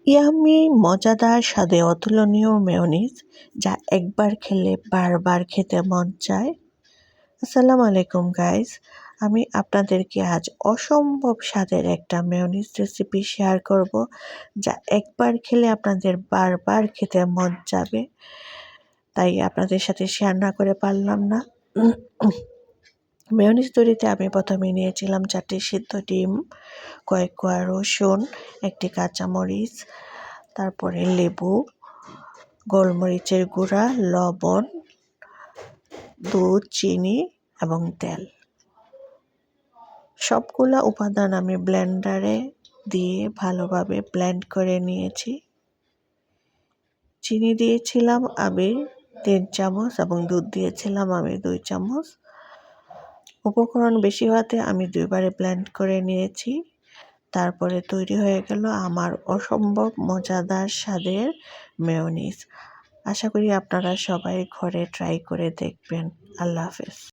Yummy মজাদার স্বাদে অতুলনীয় মেয়োনিজ যা একবার খেলে বারবার খেতে মন চায়। আসসালামু আলাইকুম গাইস, আমি আপনাদেরকে আজ অসম্ভব স্বাদের একটা মেয়োনিজ রেসিপি শেয়ার করব, যা একবার খেলে আপনাদের বারবার খেতে মন যাবে। তাই আপনাদের সাথে শেয়ার না করে পারলাম না। মেয়োনিজ তৈরিতে আমি প্রথমে নিয়েছিলাম 4টি সিদ্ধ ডিম, কয়েক কোয়া রসুন, একটি কাঁচামরিচ, তারপরে লেবু, গোলমরিচের গুঁড়া, লবণ, দুধ, চিনি এবং তেল। সবগুলা উপাদান আমি ব্লেন্ডারে দিয়ে ভালোভাবে ব্লেন্ড করে নিয়েছি। চিনি দিয়েছিলাম আমি 3 চামচ এবং দুধ দিয়েছিলাম আমি 2 চামচ। উপকরণ বেশি হওয়াতে আমি 2 বারে ব্লেন্ড করে নিয়েছি। তারপরে তৈরি হয়ে গেল আমার অসম্ভব মজাদার স্বাদের মেয়োনিজ। আশা করি আপনারা সবাই ঘরে ট্রাই করে দেখবেন। আল্লাহ হাফেজ।